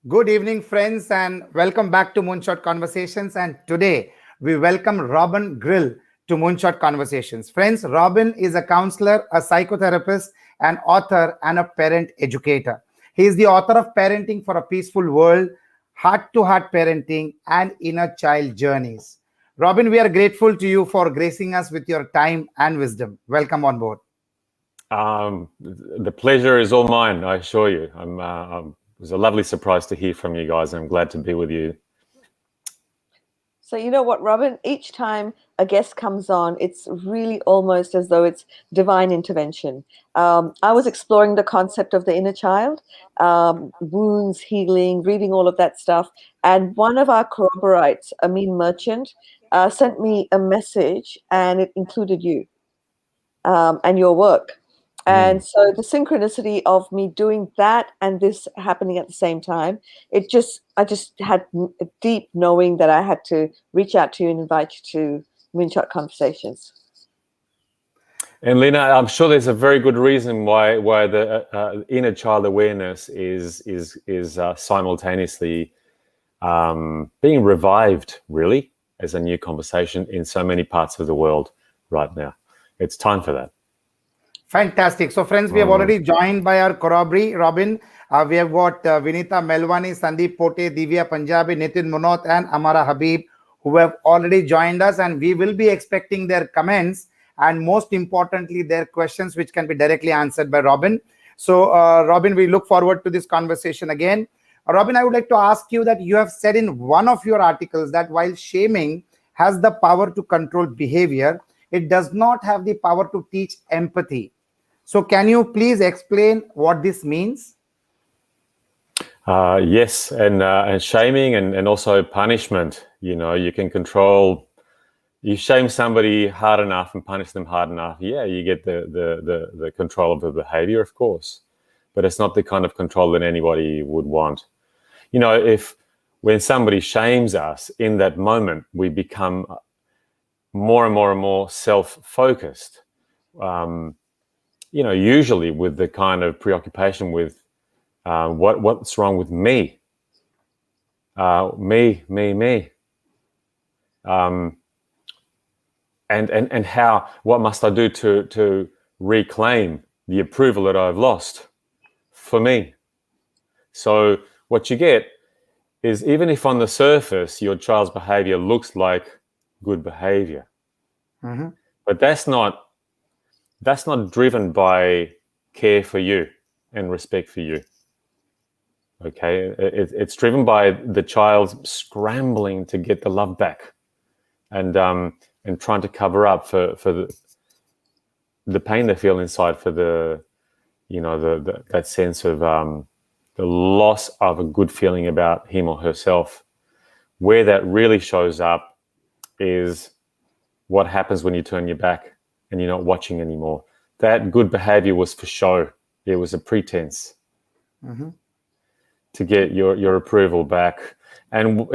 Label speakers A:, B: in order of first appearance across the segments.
A: Good evening, friends, and welcome back to Moonshot Conversations. And today we welcome Robin Grill to Moonshot Conversations. Friends, Robin is a counselor, a psychotherapist, an author, and a parent educator. He is the author of Parenting for a Peaceful World, Heart to Heart Parenting, and Inner Child Journeys. Robin, we are grateful to you for gracing us with your time and wisdom. Welcome on board.
B: The pleasure is all mine, I assure you. It was a lovely surprise to hear from you guys, and I'm glad to be with you.
C: So you know what, Robin? Each time a guest comes on, it's really almost as though it's divine intervention. I was exploring the concept of the inner child, wounds, healing, reading all of that stuff. And one of our corroborites, Amin Merchant, sent me a message, and it included you and your work. And so the synchronicity of me doing that and this happening at the same time, I just had a deep knowing that I had to reach out to you and invite you to Moonshot Conversations.
B: And Lena, I'm sure there's a very good reason why the inner child awareness is simultaneously being revived, really, as a new conversation in so many parts of the world right now. It's time for that.
A: Fantastic. So, friends, we have already joined by our corroboree, Robin. We have got Vinita Melwani, Sandeep Pote, Divya Punjabi, Nitin Munot, and Amara Habib, who have already joined us. And we will be expecting their comments and, most importantly, their questions, which can be directly answered by Robin. So, Robin, we look forward to this conversation again. Robin, I would like to ask you that you have said in one of your articles that while shaming has the power to control behavior, it does not have the power to teach empathy. So can you please explain what this means?
B: Yes, and shaming and also punishment. You know, you can control. You shame somebody hard enough and punish them hard enough. Yeah, you get the control of the behavior, of course, but it's not the kind of control that anybody would want. You know, when somebody shames us in that moment, we become more and more self-focused. You know, usually with the kind of preoccupation with what's wrong with me, me, and what must I do to reclaim the approval that I've lost for me. So what you get is, even if on the surface your child's behavior looks like good behavior, but that's not driven by care for you and respect for you. Okay, it's driven by the child scrambling to get the love back, and trying to cover up for the pain they feel inside, for that sense of the loss of a good feeling about him or herself. Where that really shows up is what happens when you turn your back and you're not watching anymore. That good behavior was for show. It was a pretense to get your approval back. And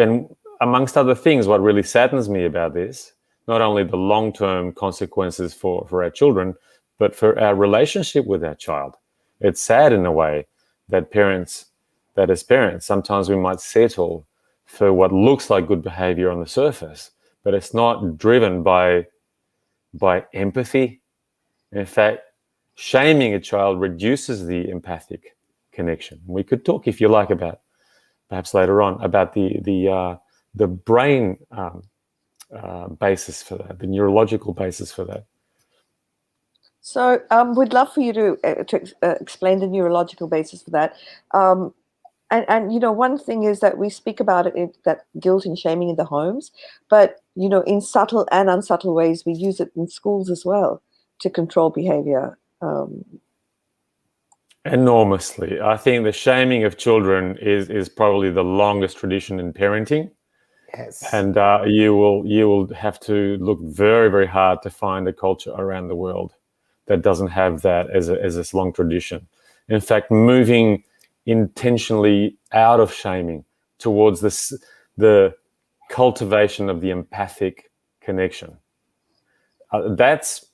B: amongst other things, what really saddens me about this, not only the long-term consequences for our children, but for our relationship with our child. It's sad in a way that as parents, sometimes we might settle for what looks like good behavior on the surface, but it's not driven by empathy. In fact, shaming a child reduces the empathic connection. We could talk, if you like, about perhaps later on about the brain basis for that, the neurological basis for that.
C: So we'd love for you to explain the neurological basis for that. And you know, one thing is that we speak about it, that guilt and shaming in the homes, but you know, in subtle and unsubtle ways, we use it in schools as well to control behavior.
B: Enormously. I think the shaming of children is probably the longest tradition in parenting.
A: Yes.
B: And you will have to look very, very hard to find a culture around the world that doesn't have that as this long tradition. In fact, moving intentionally out of shaming towards the cultivation of the empathic connection. That's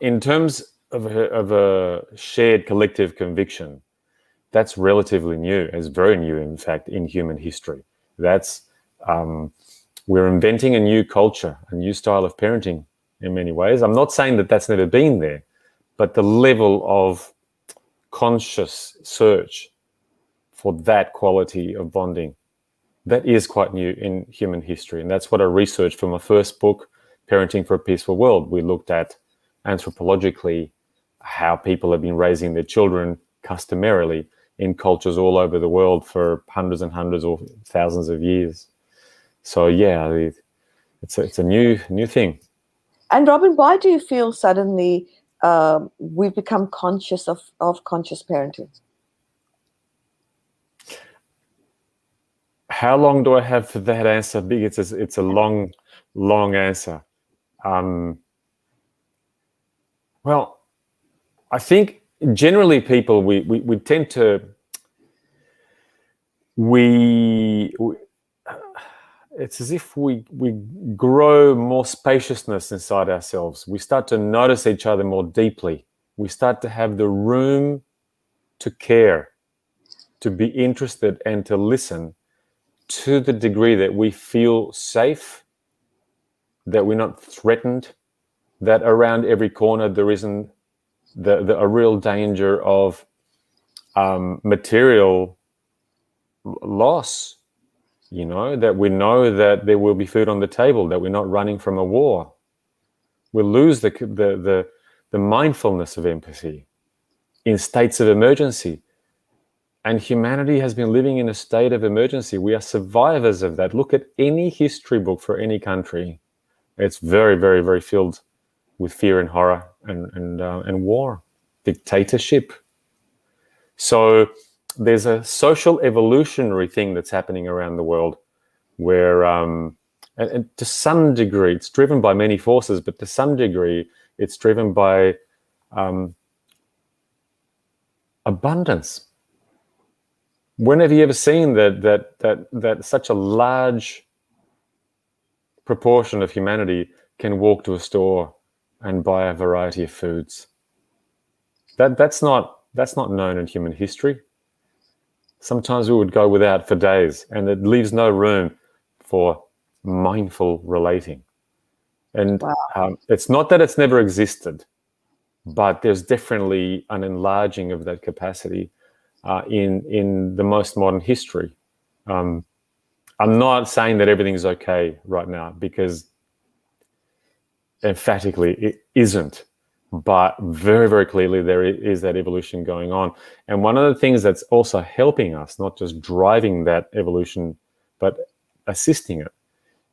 B: in terms of a shared collective conviction. that's relatively new. It's very new, in fact, in human history. That's we're inventing a new culture, a new style of parenting in many ways. I'm not saying that that's never been there, but the level of conscious search for that quality of bonding, that is quite new in human history. And that's what I researched for my first book, Parenting for a Peaceful World. We looked at anthropologically how people have been raising their children customarily in cultures all over the world for hundreds and hundreds or thousands of years. So yeah, it's a new thing.
C: And Robin, why do you feel suddenly we've become conscious of conscious parenting?
B: How long do I have for that answer? Big. It's a long answer. Well, I think generally people we tend to it's as if we grow more spaciousness inside ourselves. We start to notice each other more deeply. We start to have the room to care, to be interested, and to listen to the degree that we feel safe, that we're not threatened, that around every corner there isn't a real danger of material loss. You know that there will be food on the table, that we're not running from a war. We'll lose the mindfulness of empathy in states of emergency. And humanity has been living in a state of emergency. We are survivors of that. Look at any history book for any country. It's very, very, very filled with fear and horror and war, dictatorship. So there's a social evolutionary thing that's happening around the world where, and to some degree, it's driven by many forces, but to some degree, it's driven by abundance. When have you ever seen that such a large proportion of humanity can walk to a store and buy a variety of foods? That's not known in human history. Sometimes we would go without for days, and it leaves no room for mindful relating. And
C: Wow.
B: It's not that it's never existed, but there's definitely an enlarging of that capacity in the most modern history. I'm not saying that everything's okay right now, because emphatically it isn't. But very, very clearly there is that evolution going on. And one of the things that's also helping us, not just driving that evolution, but assisting it,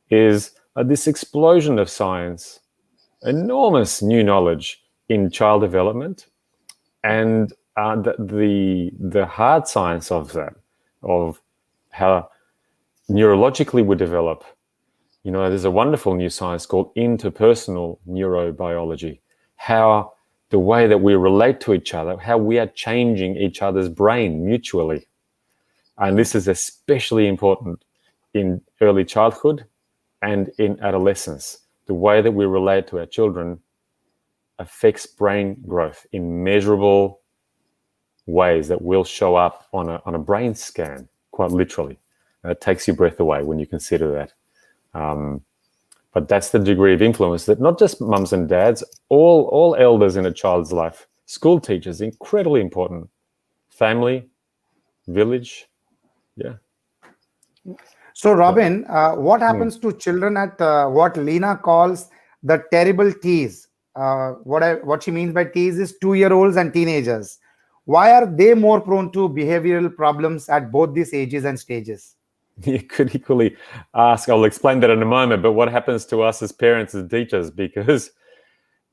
B: is this explosion of science, enormous new knowledge in child development, and the hard science of that, of how neurologically we develop. You know, there's a wonderful new science called interpersonal neurobiology. How the way that we relate to each other, how we are changing each other's brain mutually. And this is especially important in early childhood and in adolescence. The way that we relate to our children affects brain growth in measurable ways that will show up on a brain scan, quite literally. It takes your breath away when you consider that. But that's the degree of influence that not just mums and dads, all elders in a child's life, school teachers, incredibly important. Family, village, yeah.
A: So, Robin, what happens to children at what Lena calls the terrible tease? What she means by tease is 2-year-olds and teenagers. Why are they more prone to behavioral problems at both these ages and stages?
B: You could equally ask, I'll explain that in a moment, but what happens to us as parents and teachers, because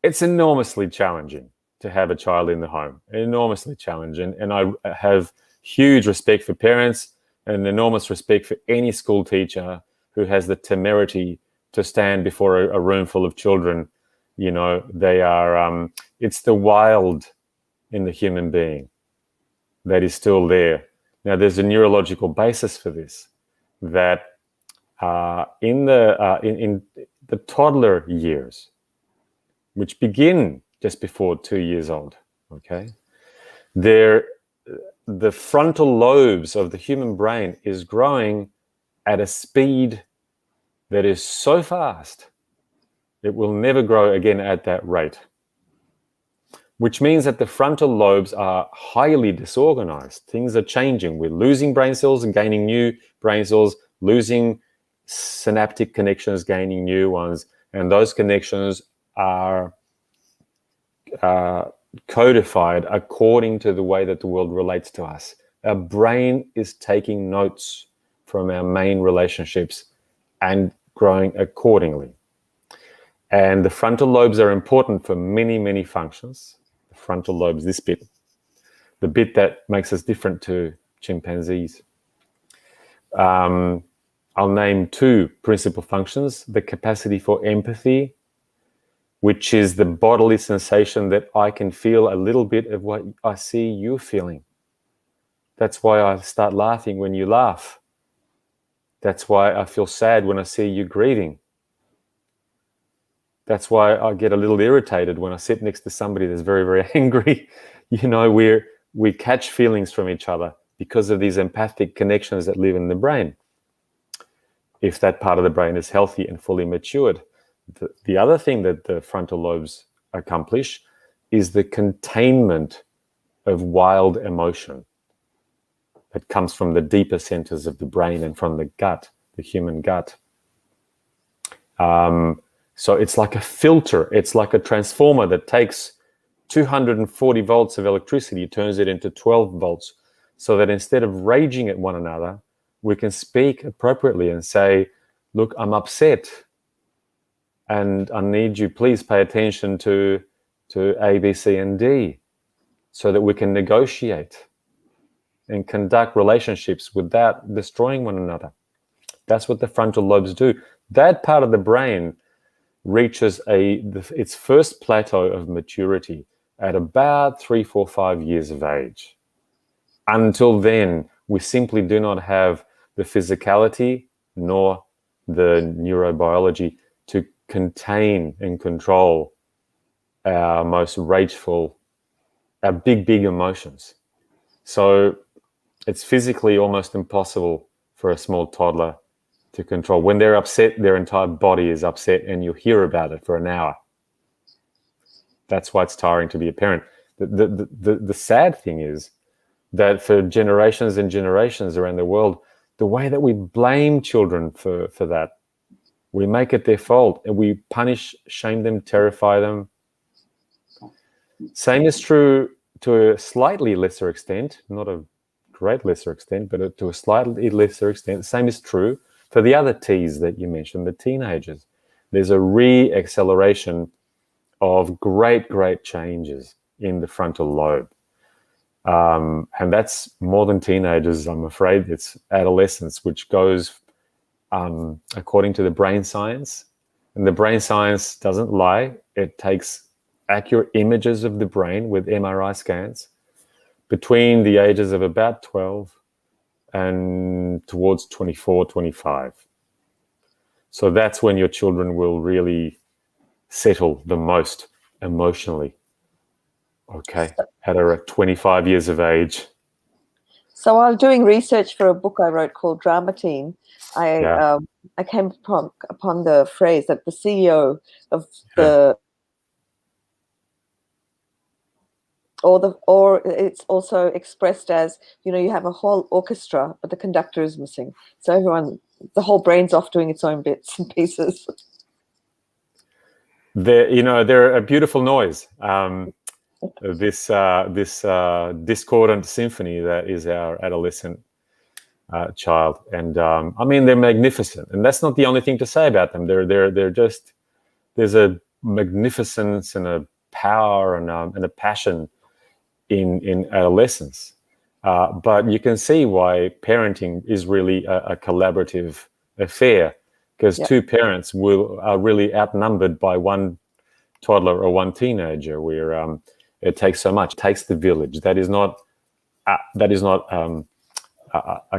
B: it's enormously challenging to have a child in the home, enormously challenging. And I have huge respect for parents and enormous respect for any school teacher who has the temerity to stand before a room full of children. You know, they are, it's the wild in the human being that is still there. Now, there's a neurological basis for this, that in the toddler years, which begin just before 2 years old, okay, there the frontal lobes of the human brain is growing at a speed that is so fast, it will never grow again at that rate. Which means that the frontal lobes are highly disorganized. Things are changing. We're losing brain cells and gaining new brain cells, losing synaptic connections, gaining new ones. And those connections are codified according to the way that the world relates to us. Our brain is taking notes from our main relationships and growing accordingly. And the frontal lobes are important for many, many functions. The frontal lobes, this bit, the bit that makes us different to chimpanzees. I'll name two principal functions: the capacity for empathy, which is the bodily sensation that I can feel a little bit of what I see you feeling. That's why I start laughing when you laugh. That's why I feel sad when I see you grieving. That's why I get a little irritated when I sit next to somebody that's very, very angry. You know, we catch feelings from each other because of these empathic connections that live in the brain, if that part of the brain is healthy and fully matured. The other thing that the frontal lobes accomplish is the containment of wild emotion that comes from the deeper centers of the brain and from the gut, the human gut. So it's like a filter. It's like a transformer that takes 240 volts of electricity, turns it into 12 volts, so that instead of raging at one another, we can speak appropriately and say, look, I'm upset, and I need you, please pay attention to A, B, C, and D, so that we can negotiate and conduct relationships without destroying one another. That's what the frontal lobes do. That part of the brain reaches its first plateau of maturity at about 3, 4, 5 years of age. Until then, we simply do not have the physicality nor the neurobiology to contain and control our most rageful, our big emotions. So it's physically almost impossible for a small toddler to control. When they're upset, their entire body is upset, and you'll hear about it for an hour. That's why it's tiring to be a parent. The sad thing is that for generations and generations around the world, the way that we blame children for that, we make it their fault, and we punish, shame them, terrify them. Same is true to a slightly lesser extent, not a great lesser extent, but to a slightly lesser extent. The same is true for the other T's that you mentioned, the teenagers. There's a re-acceleration of great changes in the frontal lobe. And that's more than teenagers, I'm afraid. It's adolescence, which goes according to the brain science. And the brain science doesn't lie. It takes accurate images of the brain with MRI scans between the ages of about 12 and towards 24, 25. So that's when your children will really settle the most emotionally. Okay, at around 25 years of age.
C: So while doing research for a book I wrote called Dramatine, I came upon the phrase that the CEO of the or it's also expressed as, you know, you have a whole orchestra, but the conductor is missing. So the whole brain's off doing its own bits and pieces.
B: They're a beautiful noise. This discordant symphony that is our adolescent child, and I mean, they're magnificent, and that's not the only thing to say about them. They're just, there's a magnificence and a power and a passion in adolescence, but you can see why parenting is really a collaborative affair, because two parents are really outnumbered by one toddler or one teenager, where it takes so much. It takes the village. That is not a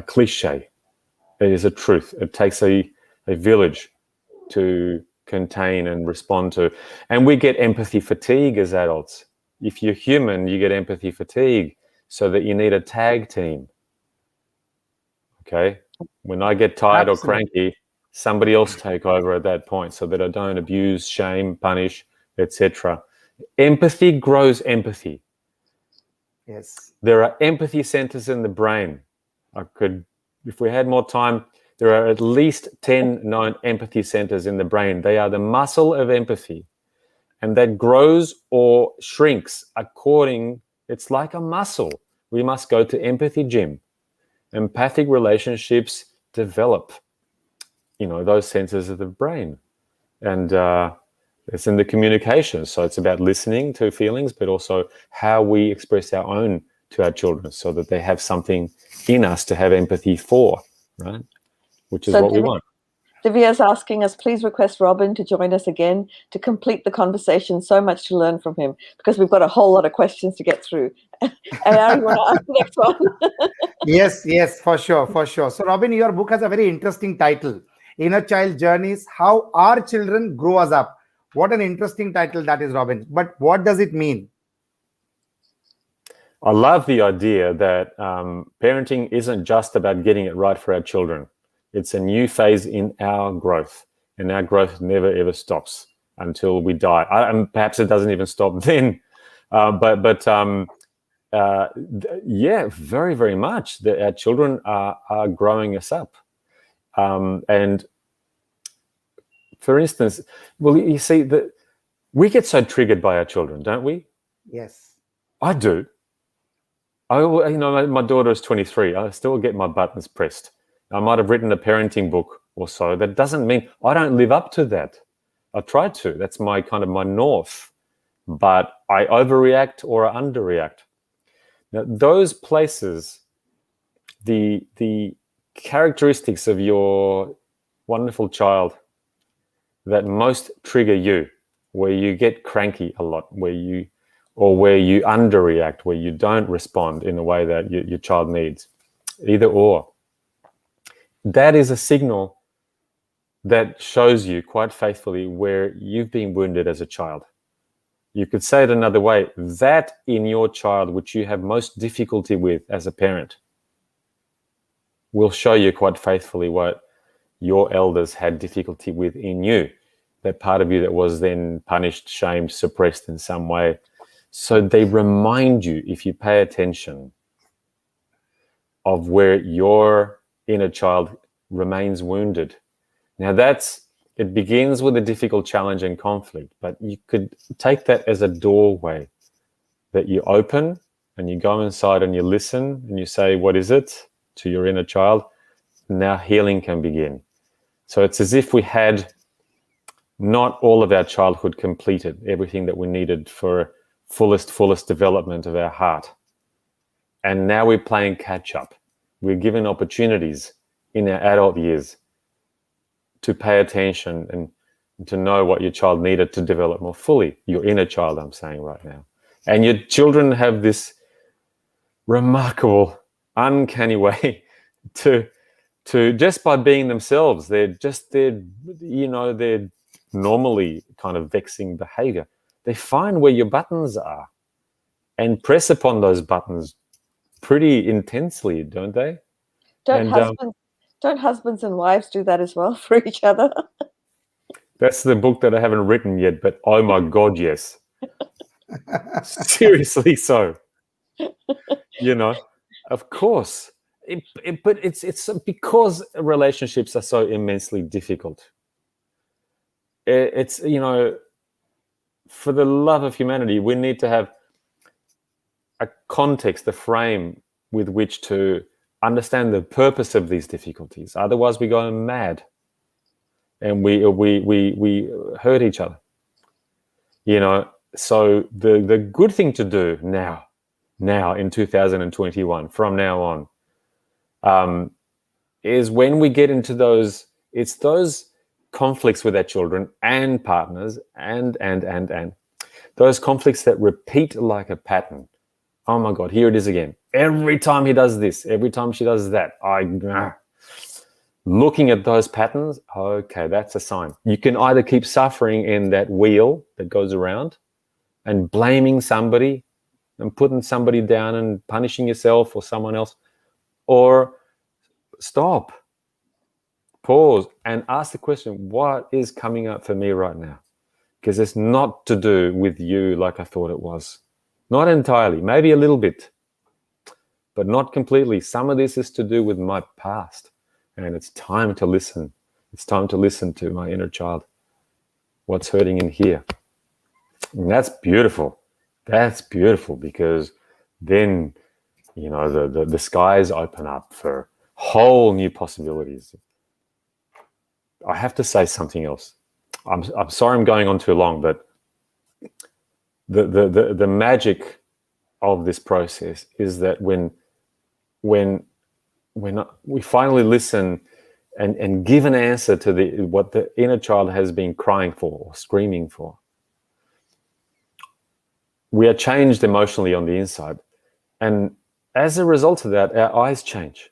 B: cliche. It is a truth. It takes a village to contain and respond to. And we get empathy fatigue as adults. If you're human, you get empathy fatigue so that you need a tag team. Okay, when I get tired or
A: Absolutely.
B: cranky, somebody else take over at that point, so that I don't abuse, shame, punish, etc. Empathy grows empathy.
A: Yes.
B: There are empathy centers in the brain. If we had more time, there are at least 10 known empathy centers in the brain. They are the muscle of empathy, and that grows or shrinks according. It's like a muscle. We must go to empathy gym. Empathic relationships develop, those centers of the brain, and it's in the communication. So it's about listening to feelings, but also how we express our own to our children, so that they have something in us to have empathy for, right? Which is
C: So
B: what we want.
C: Divya's asking us, please request Robin to join us again to complete the conversation. So much to learn from him, because we've got a whole lot of questions to get through. And Ari, you want to ask the next one?
A: Yes, for sure, for sure. So, Robin, your book has a very interesting title, Inner Child Journeys, How Our Children Grow Us Up. What an interesting title that is, Robin. But what does it mean?
B: I love the idea that parenting isn't just about getting it right for our children. It's a new phase in our growth, and our growth never ever stops until we die. And perhaps it doesn't even stop then. Yeah, very, very much. Our children are growing us up. And for instance, well, you see, that we get so triggered by our children, don't we?
A: Yes.
B: I do. My daughter is 23. I still get my buttons pressed. I might have written a parenting book or so. That doesn't mean I don't live up to that. I try to. That's my north. But I overreact or underreact. Now, those places, the characteristics of your wonderful child that most trigger you, where you get cranky a lot, where you underreact, where you don't respond in the way that your child needs, either or. That is a signal that shows you quite faithfully where you've been wounded as a child. You could say it another way, that in your child, which you have most difficulty with as a parent, will show you quite faithfully what your elders had difficulty with in you, that part of you that was then punished, shamed, suppressed in some way. So they remind you, if you pay attention, of where your inner child remains wounded. Now it begins with a difficult challenge and conflict, but you could take that as a doorway that you open and you go inside and you listen and you say, what is it, to your inner child? Now healing can begin. So it's as if we had not all of our childhood completed, everything that we needed for fullest development of our heart. And now we're playing catch up. We're given opportunities in our adult years to pay attention and to know what your child needed to develop more fully. Your inner child, I'm saying right now. And your children have this remarkable, uncanny way to just by being themselves, they're normally kind of vexing behavior. They find where your buttons are and press upon those buttons pretty intensely, don't they?
C: Don't husbands and wives do that as well for each other?
B: That's the book that I haven't written yet, but oh my God, yes. Seriously so. Of course. But it's because relationships are so immensely difficult. It's, for the love of humanity, we need to have a context, a frame with which to understand the purpose of these difficulties. Otherwise, we go mad and we hurt each other. So the good thing to do now in 2021, from now on, is when we get into those conflicts with our children and partners and those conflicts that repeat like a pattern. Oh my God, here it is again. Every time he does this, every time she does that, looking at those patterns, okay, that's a sign. You can either keep suffering in that wheel that goes around and blaming somebody and putting somebody down and punishing yourself or someone else. Or stop, pause, and ask the question, what is coming up for me right now? Because it's not to do with you like I thought it was. Not entirely, maybe a little bit, but not completely. Some of this is to do with my past, and it's time to listen. It's time to listen to my inner child. What's hurting in here? And that's beautiful. That's beautiful, because then, you know, the skies open up for whole new possibilities. I have to say something else. I'm sorry I'm going on too long, but the magic of this process is that when we finally listen and give an answer to what the inner child has been crying for or screaming for, we are changed emotionally on the inside. And as a result of that, our eyes change.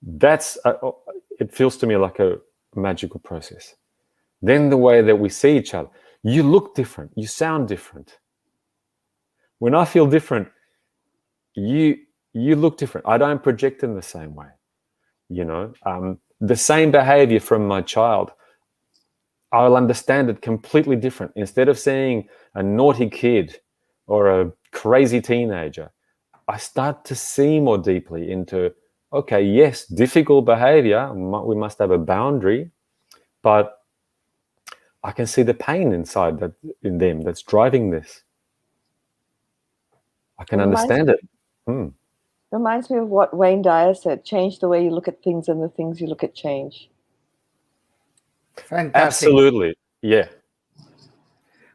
B: It feels to me like a magical process. Then the way that we see each other, you look different, you sound different. When I feel different, you look different. I don't project in the same way. You know, the same behavior from my child, I'll understand it completely different. Instead of seeing a naughty kid or a crazy teenager, I start to see more deeply into, okay, yes, difficult behavior, we must have a boundary, but I can see the pain inside that in them that's driving this. I can understand it.
C: Reminds me of what Wayne Dyer said: change the way you look at things, and the things you look at change.
A: Fantastic.
B: Absolutely. Yeah.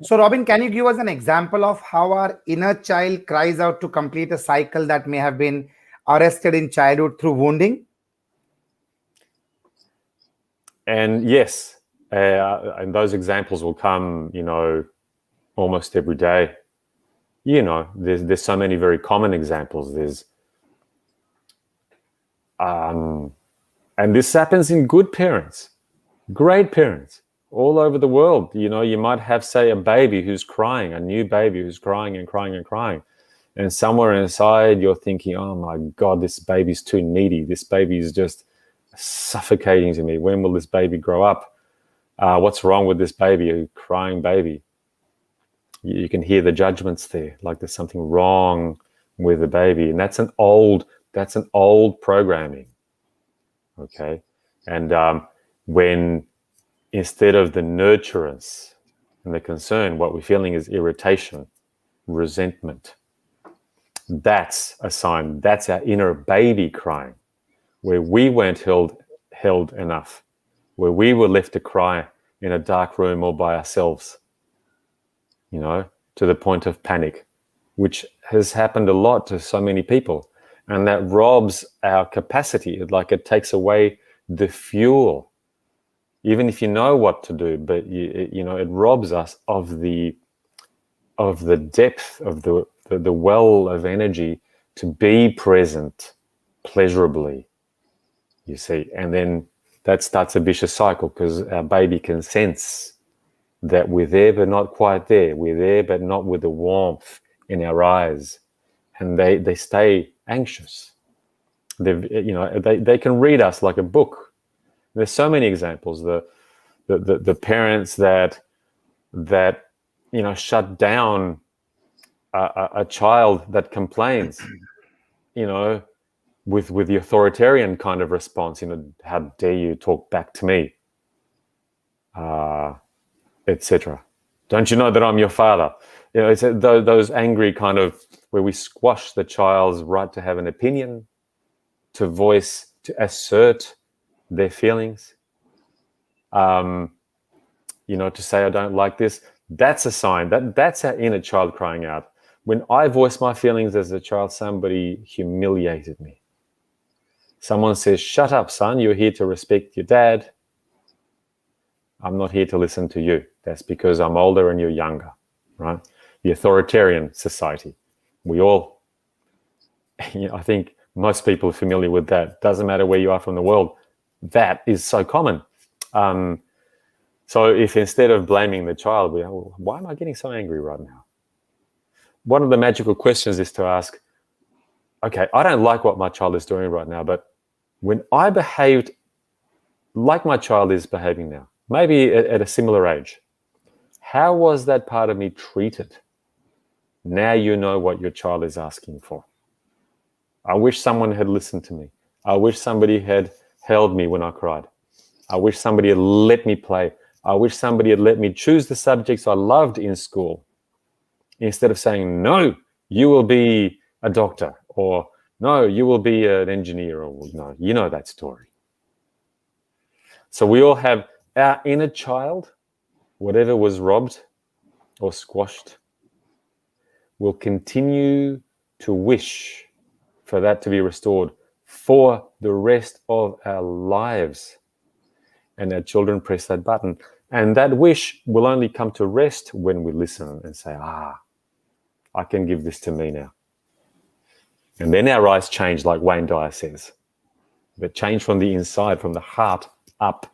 A: So, Robin, can you give us an example of how our inner child cries out to complete a cycle that may have been arrested in childhood through wounding?
B: And yes, and those examples will come, you know, almost every day. You know, there's so many very common examples. And this happens in good parents, great parents all over the world. You know, you might have, say, a baby who's crying, a new baby who's crying and crying and crying. And somewhere inside you're thinking, oh my God, this baby's too needy. This baby is just suffocating to me. When will this baby grow up? What's wrong with this baby, a crying baby? You can hear the judgments there, like there's something wrong with the baby. And that's an old programming. Okay. And when instead of the nurturance and the concern, what we're feeling is irritation, resentment. That's a sign. That's our inner baby crying, where we weren't held enough, where we were left to cry in a dark room all by ourselves, you know, to the point of panic, which has happened a lot to so many people. And that robs our capacity. Like it takes away the fuel, even if you know what to do, but you know, it robs us of the depth of the well of energy to be present pleasurably, you see. And then that starts a vicious cycle, because our baby can sense that we're there but not quite there. We're there but not with the warmth in our eyes, and they stay anxious. They can read us like a book. There's so many examples. The parents that you know shut down a child that complains, you know, with the authoritarian kind of response. You know, how dare you talk back to me, etc. Don't you know that I'm your father? You know, it's those angry kind of, where we squash the child's right to have an opinion, to voice, to assert their feelings. You know, to say, I don't like this. That's a sign. That's our inner child crying out. When I voice my feelings as a child, somebody humiliated me. Someone says, shut up, son. You're here to respect your dad. I'm not here to listen to you. That's because I'm older and you're younger, right? The authoritarian society. We all, you know, I think most people are familiar with that. Doesn't matter where you are from the world. That is so common. So if instead of blaming the child, we go, well, why am I getting so angry right now? one of the magical questions is to ask, okay, I don't like what my child is doing right now, but when I behaved like my child is behaving now, maybe at a similar age, how was that part of me treated? Now you know what your child is asking for. I wish someone had listened to me. I wish somebody had held me when I cried. I wish somebody had let me play. I wish somebody had let me choose the subjects I loved in school, instead of saying, no, you will be a doctor, or no, you will be an engineer, or no, you know that story. So we all have our inner child, whatever was robbed or squashed, will continue to wish for that to be restored for the rest of our lives. And our children press that button. And that wish will only come to rest when we listen and say, I can give this to me now. And then our eyes change, like Wayne Dyer says. But change from the inside, from the heart up.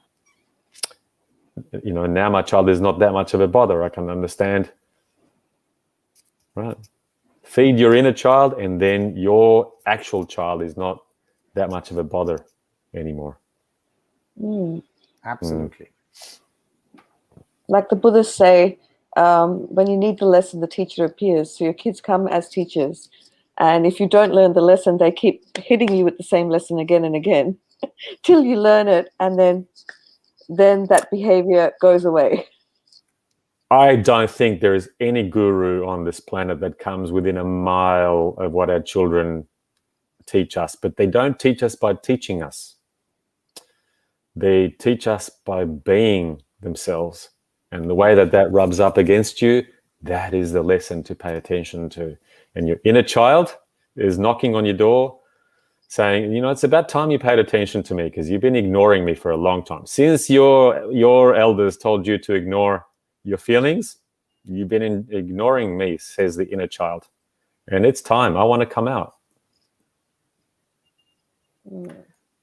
B: Now my child is not that much of a bother. I can understand. Right? Feed your inner child, and then your actual child is not that much of a bother anymore.
A: Absolutely.
C: Like the Buddhists say, when you need the lesson, the teacher appears. So your kids come as teachers. And if you don't learn the lesson, they keep hitting you with the same lesson again and again till you learn it. And then that behavior goes away.
B: I don't think there is any guru on this planet that comes within a mile of what our children teach us. But they don't teach us by teaching us. They teach us by being themselves. And the way that rubs up against you, that is the lesson to pay attention to. And your inner child is knocking on your door saying, it's about time you paid attention to me, because you've been ignoring me for a long time. Since your elders told you to ignore your feelings, you've been ignoring me, says the inner child. And it's time. I want to come out.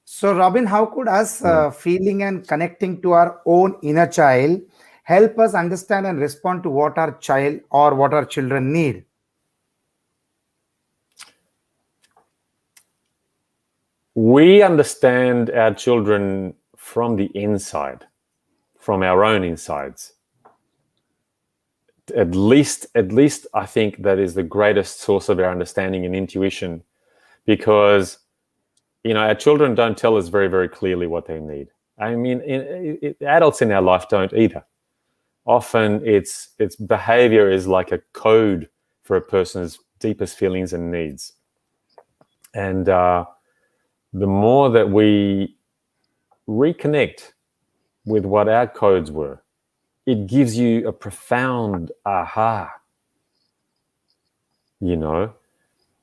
A: So, Robin, how could us feeling and connecting to our own inner child help us understand and respond to what our child or what our children need?
B: We understand our children from the inside, from our own insides. At least I think that is the greatest source of our understanding and intuition, because our children don't tell us very, very clearly what they need. I mean, adults in our life don't either. Often its behavior is like a code for a person's deepest feelings and needs. And the more that we reconnect with what our codes were, it gives you a profound aha.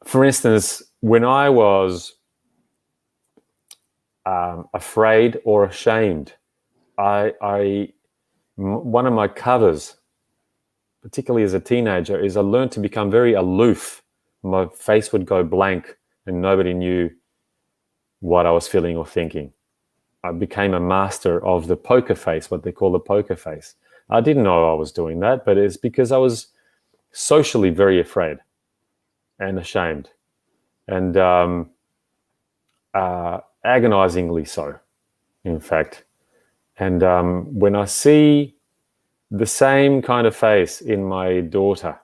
B: For instance, when I was afraid or ashamed, one of my covers, particularly as a teenager, is I learned to become very aloof. My face would go blank and nobody knew what I was feeling or thinking. I became a master of the poker face, what they call the poker face. I didn't know I was doing that, but it's because I was socially very afraid and ashamed, and agonizingly so, in fact. And when I see the same kind of face in my daughter,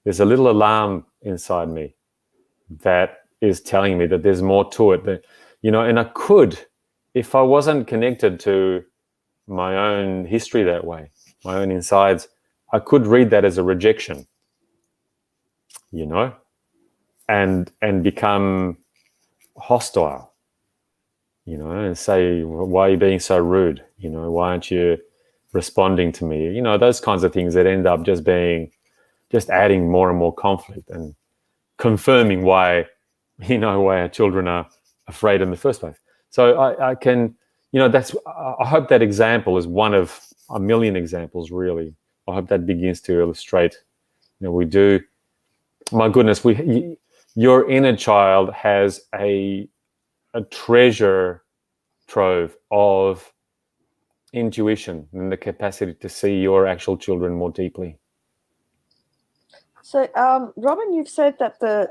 B: there's a little alarm inside me that is telling me that there's more to it. That, and I could, if I wasn't connected to my own history that way, my own insides, I could read that as a rejection, and become hostile, and say, why are you being so rude? Why aren't you responding to me? Those kinds of things that end up just adding more and more conflict and confirming why our children are afraid in the first place. So I can, I hope that example is one of a million examples, really. I hope that begins to illustrate, we do, my goodness, your inner child has a treasure trove of intuition and the capacity to see your actual children more deeply.
C: So, Robin, you've said that the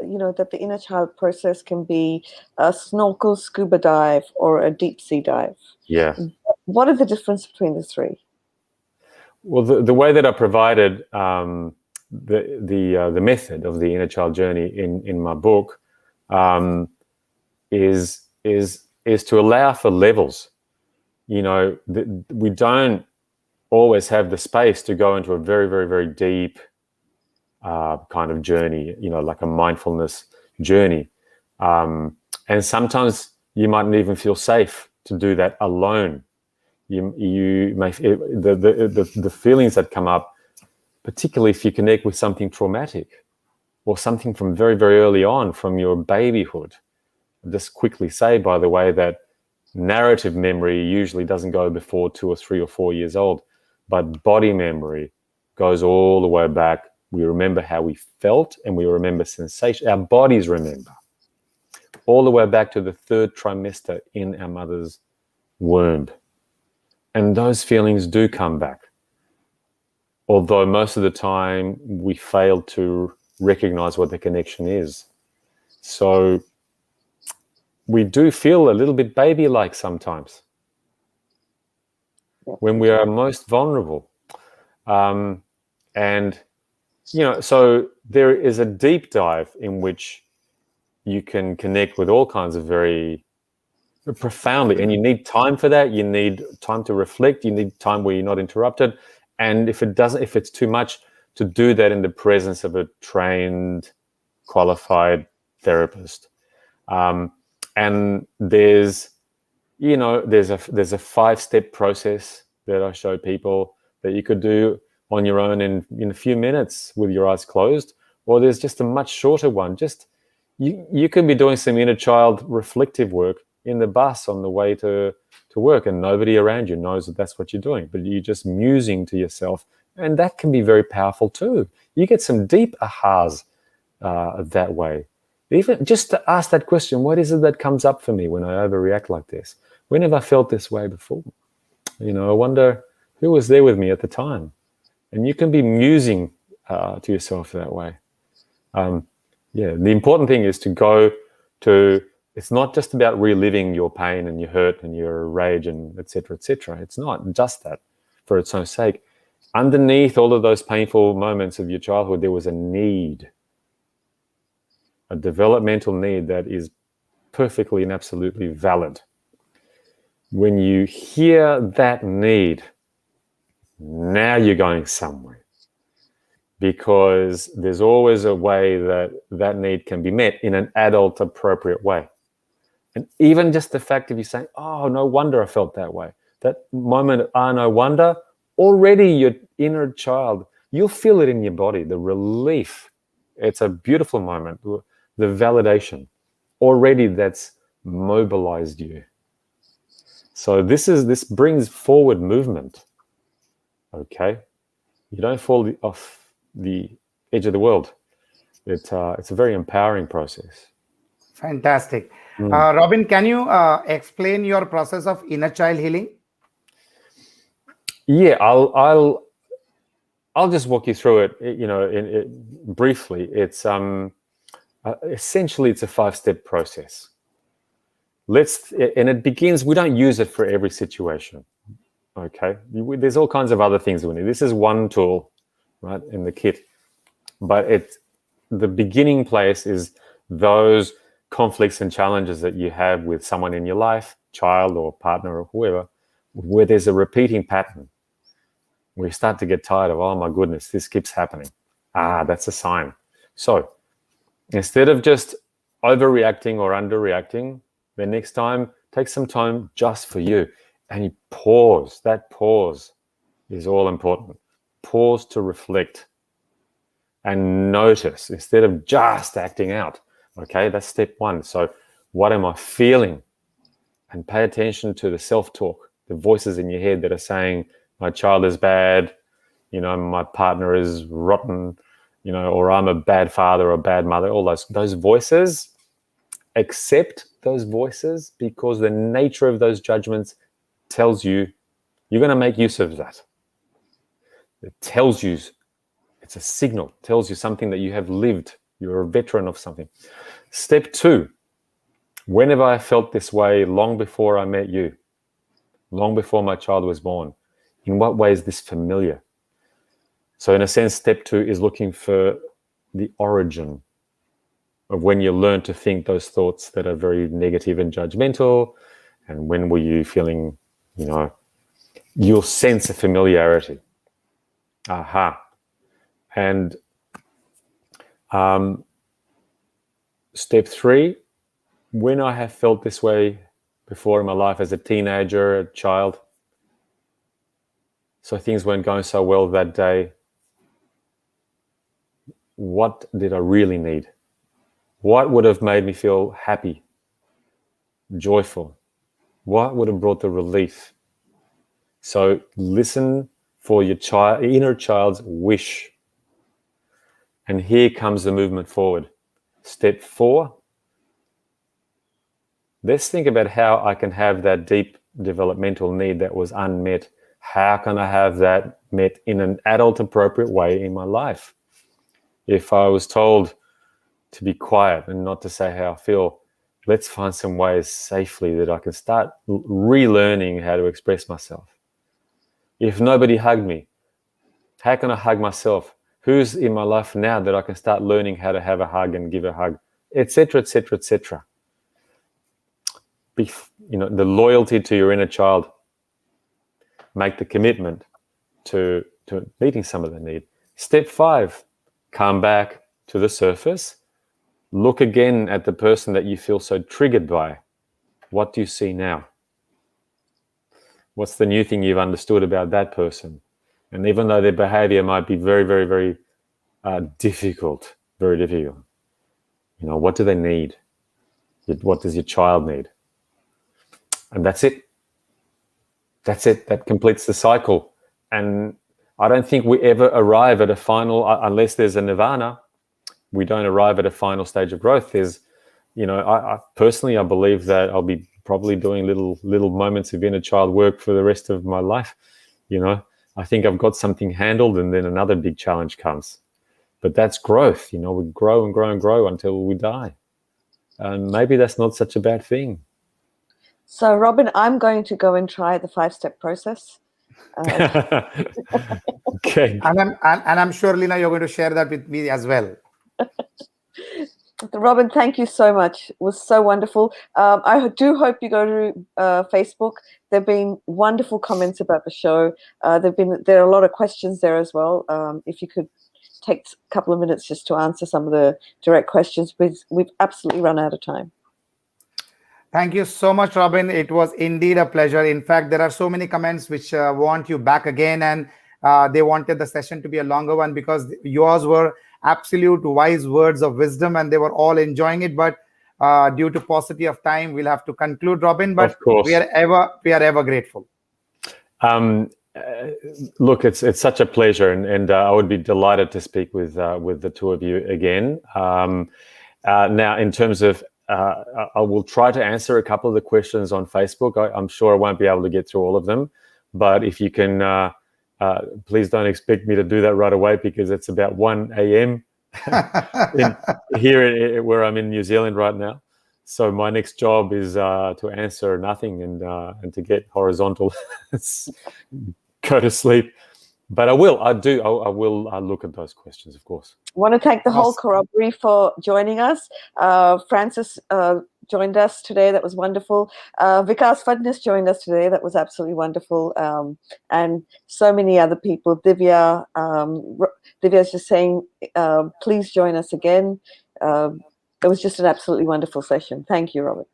C: inner child process can be a snorkel, scuba dive, or a deep sea dive.
B: Yeah.
C: What are the difference between the three?
B: Well, the way that I provided the method of the inner child journey in my book is to allow for levels. We don't always have the space to go into a very, very, very deep kind of journey, like a mindfulness journey. And sometimes you mightn't even feel safe to do that alone. You may the feelings that come up, particularly if you connect with something traumatic or something from very, very early on from your babyhood. I'll just quickly say, by the way, that narrative memory usually doesn't go before 2 or 3 or 4 years old, but body memory goes all the way back. We remember how we felt and we remember sensation. Our bodies remember all the way back to the 3rd trimester in our mother's womb. And those feelings do come back. Although most of the time we fail to recognize what the connection is. So we do feel a little bit baby-like sometimes when we are most vulnerable. And, so there is a deep dive in which you can connect with all kinds of very profoundly, and you need time for that. You need time to reflect. You need time where you're not interrupted. And if it's too much, to do that in the presence of a trained, qualified therapist. And there's a 5-step process that I show people that you could do on your own in a few minutes with your eyes closed, or there's just a much shorter one. Just you can be doing some inner child reflective work in the bus on the way to work, and nobody around you knows that that's what you're doing, but you're just musing to yourself, and that can be very powerful too. You get some deep ahas that way. Even just to ask that question, what is it that comes up for me when I overreact like this? When have I felt this way before? I wonder who was there with me at the time. And you can be musing to yourself that way. The important thing is to go to, it's not just about reliving your pain and your hurt and your rage and et cetera, et cetera. It's not just that for its own sake. Underneath all of those painful moments of your childhood, there was a need, a developmental need that is perfectly and absolutely valid. When you hear that need, now you're going somewhere, because there's always a way that need can be met in an adult appropriate way. And even just the fact of you saying, oh, no wonder I felt that way, that moment of, no wonder, already your inner child, you'll feel it in your body, the relief. It's a beautiful moment, the validation. Already that's mobilized you. So this brings forward movement. Okay, you don't fall off the edge of the world. It's a very empowering process.
A: Fantastic. Robin, can you explain your process of inner child healing?
B: Yeah, I'll just walk you through it. Briefly. It's essentially it's a 5-step process. And it begins. We don't use it for every situation. Okay, there's all kinds of other things we need. This is one tool, right, in the kit, but the beginning place is those conflicts and challenges that you have with someone in your life, child or partner or whoever, where there's a repeating pattern, where you start to get tired of, oh my goodness, this keeps happening. That's a sign. So instead of just overreacting or underreacting, the next time, take some time just for you. And you pause. That pause is all important. Pause to reflect and notice instead of just acting out. Okay, that's step 1. So what am I feeling? And pay attention to the self-talk, the voices in your head that are saying, my child is bad, my partner is rotten, or I'm a bad father or a bad mother. All those voices, accept those voices, because the nature of those judgments tells you you're going to make use of that. It tells you it's It's a signal, tells you something that you have lived. You're a veteran of something. Step 2, when have I felt this way long before I met you? Long before my child was born? In what way is this familiar? So in a sense, step 2 is looking for the origin of when you learn to think those thoughts that are very negative and judgmental, and when were you feeling, you'll sense a familiarity. Aha. And step 3, when I have felt this way before in my life as a teenager, a child, so things weren't going so well that day, what did I really need? What would have made me feel happy, joyful? What would have brought the relief? So listen for your inner child's wish. And here comes the movement forward. Step 4, let's think about how I can have that deep developmental need that was unmet. How can I have that met in an adult appropriate way in my life? If I was told to be quiet and not to say how I feel, let's find some ways safely that I can start relearning how to express myself. If nobody hugged me, how can I hug myself? Who's in my life now that I can start learning how to have a hug and give a hug, etc., etc., etc. The loyalty to your inner child. Make the commitment to meeting some of the need. Step 5, come back to the surface. Look again at the person that you feel so triggered by. What do you see now? What's the new thing you've understood about that person? And even though their behavior might be very, very, very difficult, very difficult, what do they need? What does your child need? And that's it. That's it. That completes the cycle. And I don't think we ever arrive at a final, unless there's a nirvana, we don't arrive at a final stage of growth. There's, I personally, I believe that I'll be probably doing little moments of inner child work for the rest of my life. I think I've got something handled, and then another big challenge comes. But that's growth. We grow and grow and grow until we die. And maybe that's not such a bad thing.
C: So, Robin, I'm going to go and try the 5-step process.
B: Okay.
A: And I'm sure, Lina, you're going to share that with me as well.
C: Robin, thank you so much. It was so wonderful. I do hope you go to Facebook. There have been wonderful comments about the show. There are a lot of questions there as well. If you could take a couple of minutes just to answer some of the direct questions, because we've absolutely run out of time.
A: Thank you so much, Robin. It was indeed a pleasure. In fact, there are so many comments which want you back again, and they wanted the session to be a longer one because yours were absolute wise words of wisdom, and they were all enjoying it. But due to paucity of time, we'll have to conclude, Robin. But
B: of course,
A: we are ever grateful.
B: Look, it's such a pleasure, and I would be delighted to speak with the two of you again. Now, in terms of I will try to answer a couple of the questions on Facebook. I'm sure I won't be able to get through all of them, but if you can, please don't expect me to do that right away because it's about 1 a.m. here where I'm in New Zealand right now. So my next job is to answer nothing and to get horizontal, go to sleep. But I will look at those questions, of course.
C: I want to thank the whole corroboree for joining us. Francis joined us today. That was wonderful. Vikas Fadnis joined us today. That was absolutely wonderful. And so many other people. Divya's just saying, please join us again. It was just an absolutely wonderful session. Thank you, Robert.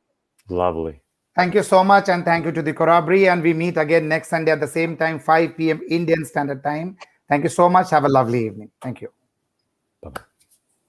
B: Lovely.
A: Thank you so much, and thank you to the corroboree. And we meet again next Sunday at the same time, 5 p.m. Indian Standard Time. Thank you so much. Have a lovely evening. Thank you.